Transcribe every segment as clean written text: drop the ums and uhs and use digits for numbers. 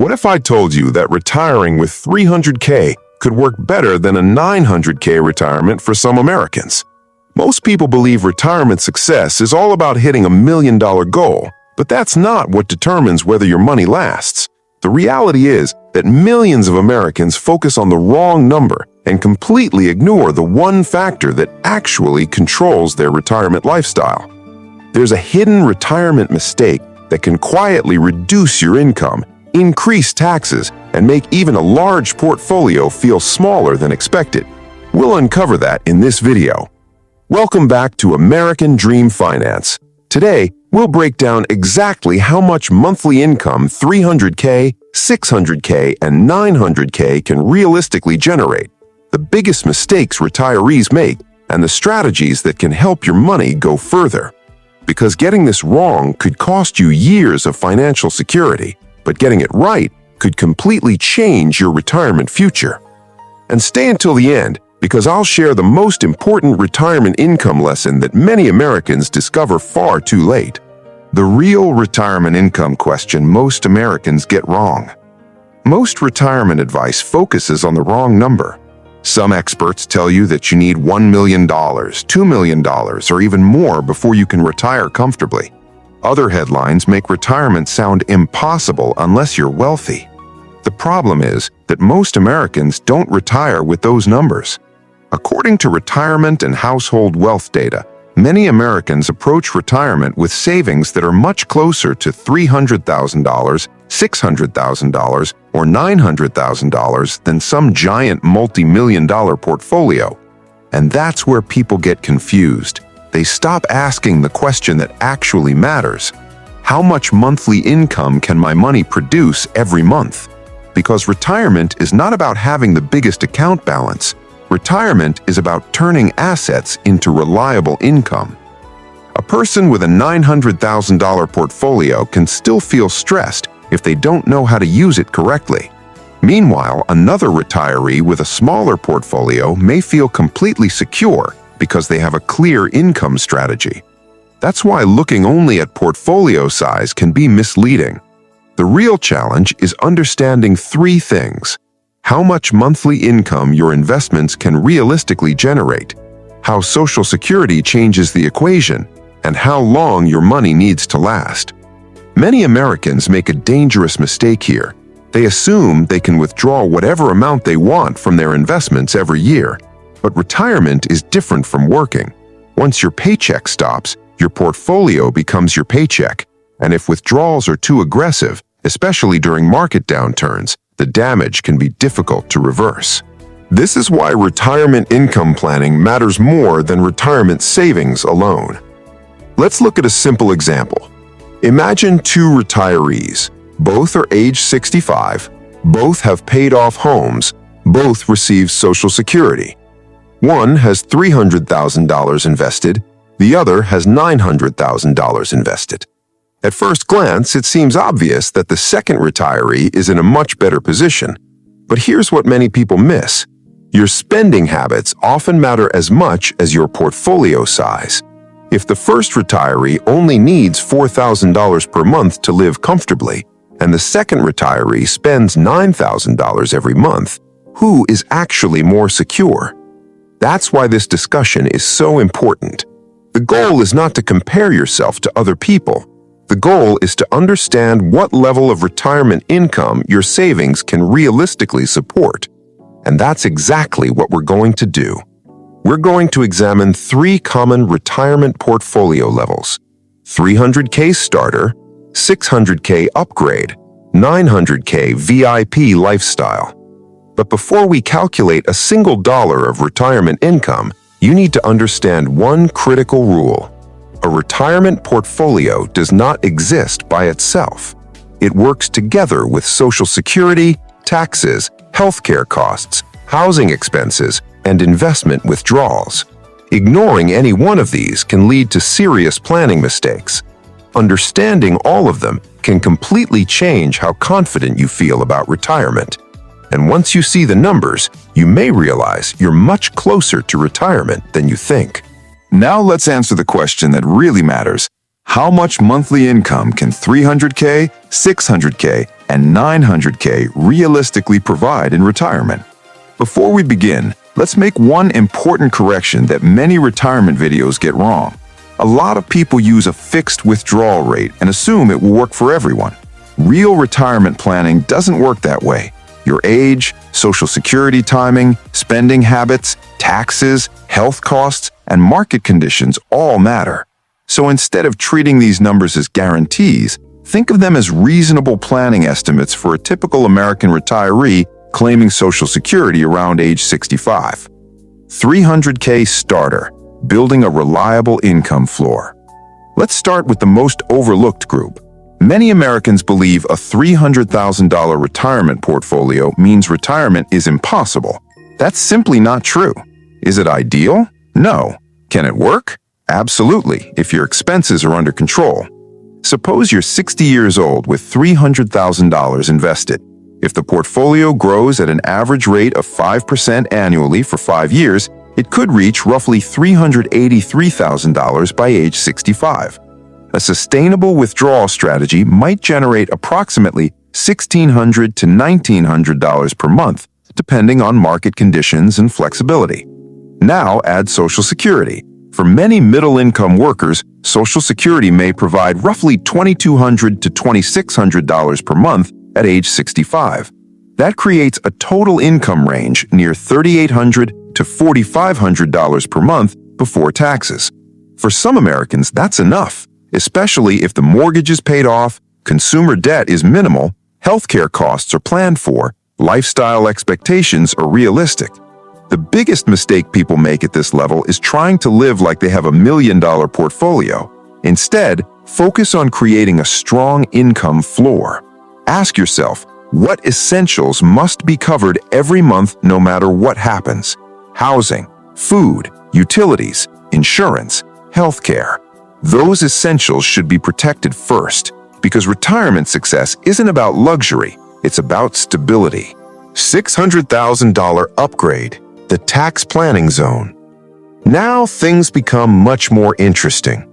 What if I told you that retiring with 300K could work better than a 900K retirement for some Americans? Most people believe retirement success is all about hitting $1 million goal, but that's not what determines whether your money lasts. The reality is that millions of Americans focus on the wrong number and completely ignore the one factor that actually controls their retirement lifestyle. There's a hidden retirement mistake that can quietly reduce your income, increase taxes, and make even a large portfolio feel smaller than expected. We'll uncover that in this video. Welcome back to American Dream Finance. Today, we'll break down exactly how much monthly income 300K, 600K, and 900K can realistically generate, the biggest mistakes retirees make, and the strategies that can help your money go further. Because getting this wrong could cost you years of financial security, but getting it right could completely change your retirement future. And stay until the end, because I'll share the most important retirement income lesson that many Americans discover far too late. The real retirement income question most Americans get wrong. Most retirement advice focuses on the wrong number. Some experts tell you that you need $1 million, $2 million, or even more before you can retire comfortably. Other headlines make retirement sound impossible unless you're wealthy. The problem is that most Americans don't retire with those numbers. According to retirement and household wealth data, many Americans approach retirement with savings that are much closer to $300,000, $600,000, or $900,000 than some giant multi-million-dollar portfolio. And that's where people get confused. They stop asking the question that actually matters. How much monthly income can my money produce every month? Because retirement is not about having the biggest account balance. Retirement is about turning assets into reliable income. A person with a $900,000 portfolio can still feel stressed if they don't know how to use it correctly. Meanwhile, another retiree with a smaller portfolio may feel completely secure because they have a clear income strategy. That's why looking only at portfolio size can be misleading. The real challenge is understanding three things: how much monthly income your investments can realistically generate, how Social Security changes the equation, and how long your money needs to last. Many Americans make a dangerous mistake here. They assume they can withdraw whatever amount they want from their investments every year. But retirement is different from working. Once your paycheck stops, your portfolio becomes your paycheck. And if withdrawals are too aggressive, especially during market downturns, the damage can be difficult to reverse. This is why retirement income planning matters more than retirement savings alone. Let's look at a simple example. Imagine two retirees. Both are age 65, both have paid off homes, both receive Social Security. One has $300,000 invested, the other has $900,000 invested. At first glance, it seems obvious that the second retiree is in a much better position. But here's what many people miss. Your spending habits often matter as much as your portfolio size. If the first retiree only needs $4,000 per month to live comfortably, and the second retiree spends $9,000 every month, who is actually more secure? That's why this discussion is so important. The goal is not to compare yourself to other people. The goal is to understand what level of retirement income your savings can realistically support. And that's exactly what we're going to do. We're going to examine three common retirement portfolio levels: 300K starter, 600K upgrade, 900K VIP lifestyle. But before we calculate a single dollar of retirement income, you need to understand one critical rule. A retirement portfolio does not exist by itself. It works together with Social Security, taxes, healthcare costs, housing expenses, and investment withdrawals. Ignoring any one of these can lead to serious planning mistakes. Understanding all of them can completely change how confident you feel about retirement. And once you see the numbers, you may realize you're much closer to retirement than you think. Now let's answer the question that really matters. How much monthly income can 300K, 600K and 900K realistically provide in retirement? Before we begin, let's make one important correction that many retirement videos get wrong. A lot of people use a fixed withdrawal rate and assume it will work for everyone. Real retirement planning doesn't work that way. Your age, Social Security timing, spending habits, taxes, health costs, and market conditions all matter. So instead of treating these numbers as guarantees, think of them as reasonable planning estimates for a typical American retiree claiming Social Security around age 65. 300K starter, building a reliable income floor. Let's start with the most overlooked group. Many Americans believe a $300,000 retirement portfolio means retirement is impossible. That's simply not true. Is it ideal? No. Can it work? Absolutely, if your expenses are under control. Suppose you're 60 years old with $300,000 invested. If the portfolio grows at an average rate of 5% annually for 5 years, it could reach roughly $383,000 by age 65. A sustainable withdrawal strategy might generate approximately $1,600 to $1,900 per month, depending on market conditions and flexibility. Now add Social Security. For many middle-income workers, Social Security may provide roughly $2,200 to $2,600 per month at age 65. That creates a total income range near $3,800 to $4,500 per month before taxes. For some Americans, that's enough, especially if the mortgage is paid off, consumer debt is minimal, healthcare costs are planned for, lifestyle expectations are realistic. The biggest mistake people make at this level is trying to live like they have $1 million portfolio. Instead, focus on creating a strong income floor. Ask yourself, what essentials must be covered every month no matter what happens? Housing, food, utilities, insurance, healthcare. Those essentials should be protected first, because retirement success isn't about luxury, it's about stability. $600,000 upgrade, the tax planning zone. Now things become much more interesting.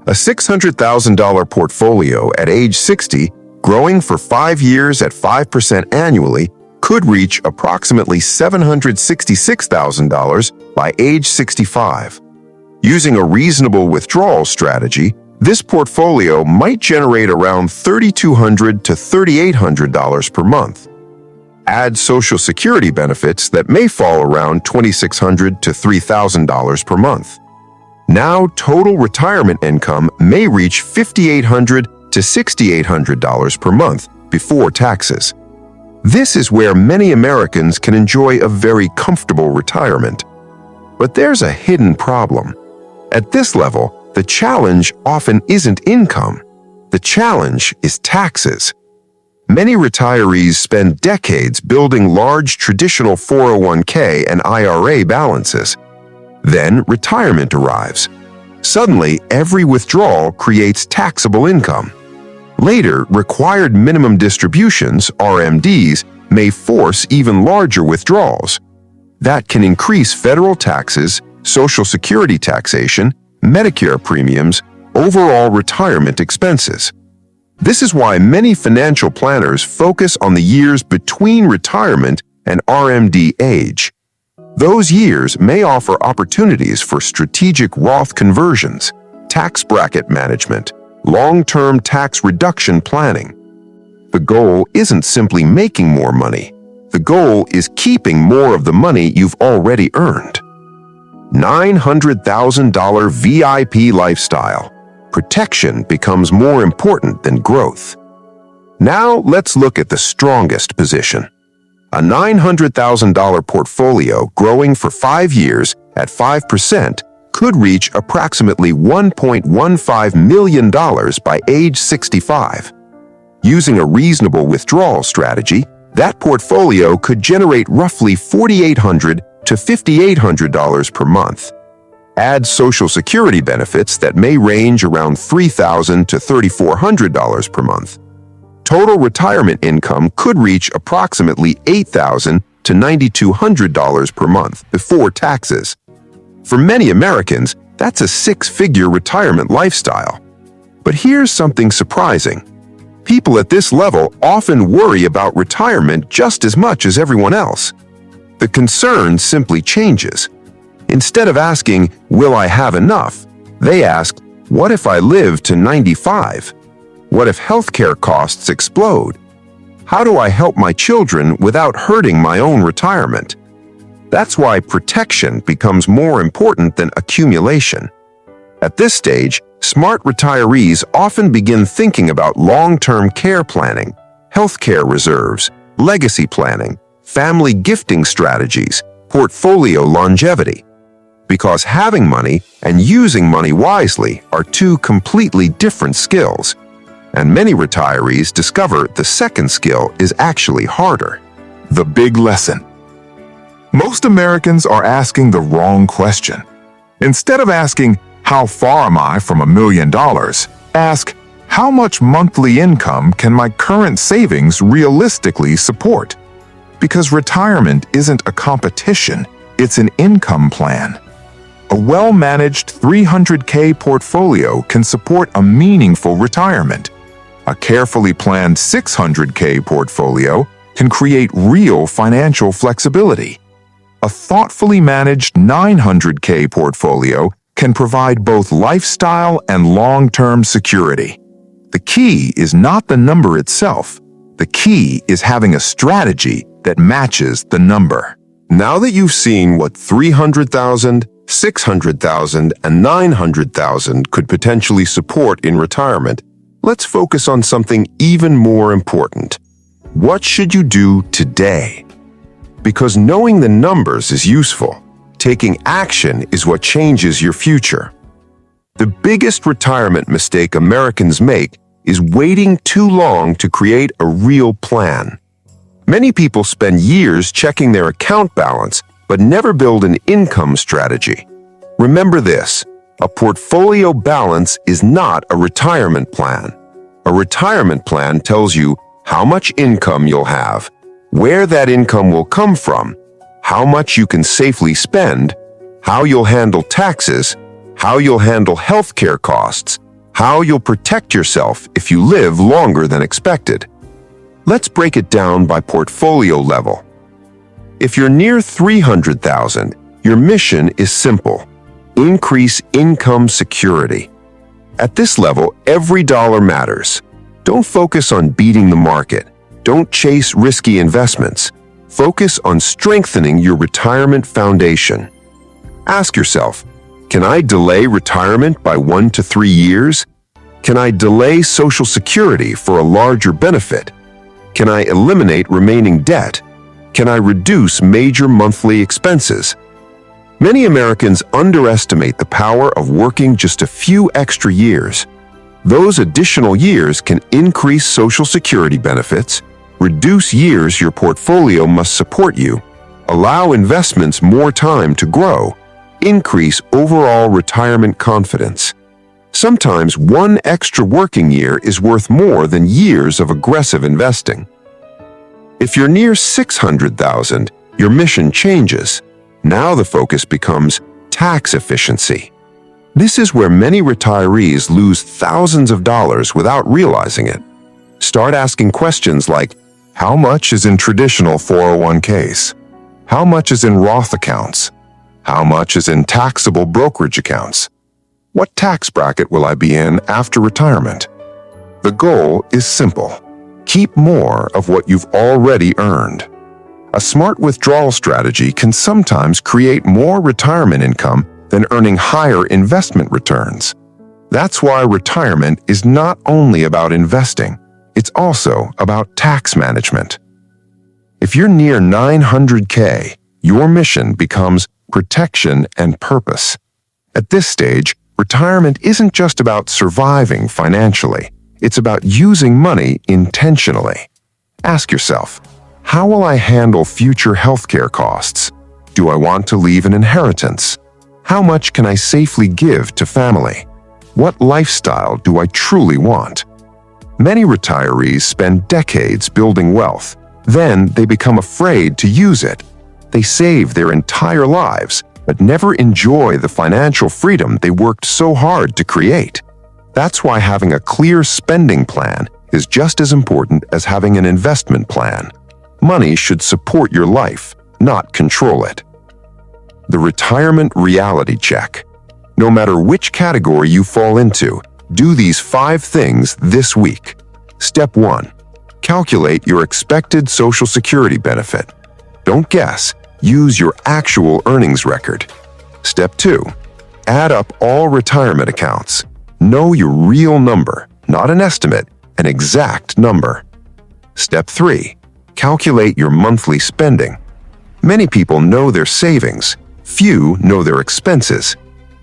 A $600,000 portfolio at age 60, growing for 5 years at 5% annually, could reach approximately $766,000 by age 65. Using a reasonable withdrawal strategy, this portfolio might generate around $3,200 to $3,800 per month. Add Social Security benefits that may fall around $2,600 to $3,000 per month. Now total retirement income may reach $5,800 to $6,800 per month before taxes. This is where many Americans can enjoy a very comfortable retirement. But there's a hidden problem. At this level, the challenge often isn't income. The challenge is taxes. Many retirees spend decades building large traditional 401k and IRA balances. Then retirement arrives. Suddenly, every withdrawal creates taxable income. Later, required minimum distributions, RMDs, may force even larger withdrawals. That can increase federal taxes, Social Security taxation, Medicare premiums, overall retirement expenses. This is why many financial planners focus on the years between retirement and RMD age. Those years may offer opportunities for strategic Roth conversions, tax bracket management, long-term tax reduction planning. The goal isn't simply making more money. The goal is keeping more of the money you've already earned. $900,000 VIP lifestyle. Protection becomes more important than growth. Now let's look at the strongest position. A $900,000 portfolio growing for 5 years at 5% could reach approximately $1.15 million by age 65. Using a reasonable withdrawal strategy, that portfolio could generate roughly $4,800 to $5,800 per month. Add Social Security benefits that may range around $3,000 to $3,400 per month. Total retirement income could reach approximately $8,000 to $9,200 per month before taxes. For many Americans, that's a 6-figure retirement lifestyle. But here's something surprising. People at this level often worry about retirement just as much as everyone else. The concern simply changes. Instead of asking, "Will I have enough?" they ask, "What if I live to 95? What if healthcare costs explode? How do I help my children without hurting my own retirement?" That's why protection becomes more important than accumulation. At this stage, smart retirees often begin thinking about long-term care planning, healthcare reserves, legacy planning, family gifting strategies, portfolio longevity. Because having money and using money wisely are two completely different skills. And many retirees discover the second skill is actually harder. The big lesson. Most Americans are asking the wrong question. Instead of asking, "How far am I from $1 million?" ask, "How much monthly income can my current savings realistically support?" Because retirement isn't a competition, it's an income plan. A well-managed 300K portfolio can support a meaningful retirement. A carefully planned 600K portfolio can create real financial flexibility. A thoughtfully managed 900K portfolio can provide both lifestyle and long-term security. The key is not the number itself. The key is having a strategy that matches the number. Now that you've seen what 300,000, 600,000, and 900,000 could potentially support in retirement, let's focus on something even more important. What should you do today? Because knowing the numbers is useful. Taking action is what changes your future. The biggest retirement mistake Americans make is waiting too long to create a real plan. Many people spend years checking their account balance, but never build an income strategy. Remember this, a portfolio balance is not a retirement plan. A retirement plan tells you how much income you'll have, where that income will come from, how much you can safely spend, how you'll handle taxes, how you'll handle healthcare costs, how you'll protect yourself if you live longer than expected. Let's break it down by portfolio level. If you're near 300,000, your mission is simple. Increase income security. At this level, every dollar matters. Don't focus on beating the market. Don't chase risky investments. Focus on strengthening your retirement foundation. Ask yourself, can I delay retirement by 1 to 3 years? Can I delay Social Security for a larger benefit? Can I eliminate remaining debt? Can I reduce major monthly expenses? Many Americans underestimate the power of working just a few extra years. Those additional years can increase Social Security benefits, reduce years your portfolio must support you, allow investments more time to grow, increase overall retirement confidence. Sometimes one extra working year is worth more than years of aggressive investing. If you're near 600,000, your mission changes. Now the focus becomes tax efficiency. This is where many retirees lose thousands of dollars without realizing it. Start asking questions like, how much is in traditional 401ks? How much is in Roth accounts? How much is in taxable brokerage accounts? What tax bracket will I be in after retirement? The goal is simple. Keep more of what you've already earned. A smart withdrawal strategy can sometimes create more retirement income than earning higher investment returns. That's why retirement is not only about investing, it's also about tax management. If you're near 900K, your mission becomes protection and purpose. At this stage, retirement isn't just about surviving financially. It's about using money intentionally. Ask yourself, how will I handle future healthcare costs? Do I want to leave an inheritance? How much can I safely give to family? What lifestyle do I truly want? Many retirees spend decades building wealth. Then they become afraid to use it. They save their entire lives, but never enjoy the financial freedom they worked so hard to create. That's why having a clear spending plan is just as important as having an investment plan. Money should support your life, not control it. The retirement reality check. No matter which category you fall into, do these 5 things this week. Step 1. Calculate your expected Social Security benefit. Don't guess. Use your actual earnings record. Step 2. Add up all retirement accounts. Know your real number, not an estimate, an exact number. Step 3. Calculate your monthly spending. Many people know their savings. Few know their expenses.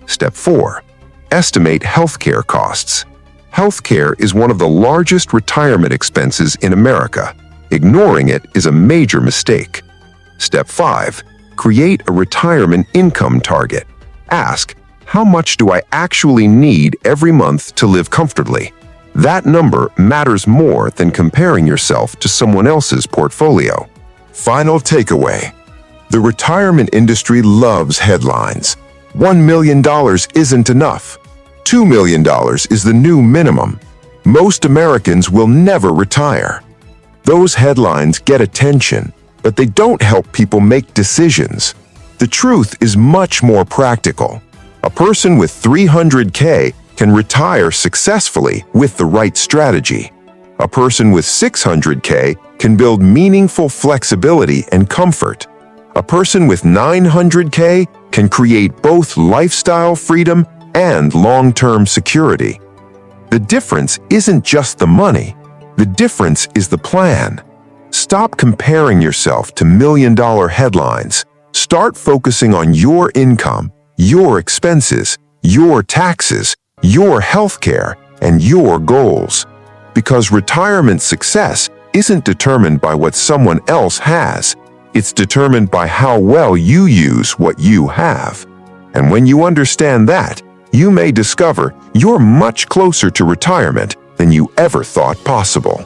Step 4. Estimate healthcare costs. Healthcare is one of the largest retirement expenses in America. Ignoring it is a major mistake. Step 5. Create a retirement income target. Ask, how much do I actually need every month to live comfortably? That number matters more than comparing yourself to someone else's portfolio. Final takeaway. The retirement industry loves headlines. $1 million isn't enough. $2 million is the new minimum. Most Americans will never retire. Those headlines get attention, but they don't help people make decisions. The truth is much more practical. A person with 300K can retire successfully with the right strategy. A person with 600K can build meaningful flexibility and comfort. A person with 900K can create both lifestyle freedom and long-term security. The difference isn't just the money. The difference is the plan. Stop comparing yourself to million-dollar headlines. Start focusing on your income, your expenses, your taxes, your healthcare, and your goals. Because retirement success isn't determined by what someone else has. It's determined by how well you use what you have. And when you understand that, you may discover you're much closer to retirement than you ever thought possible.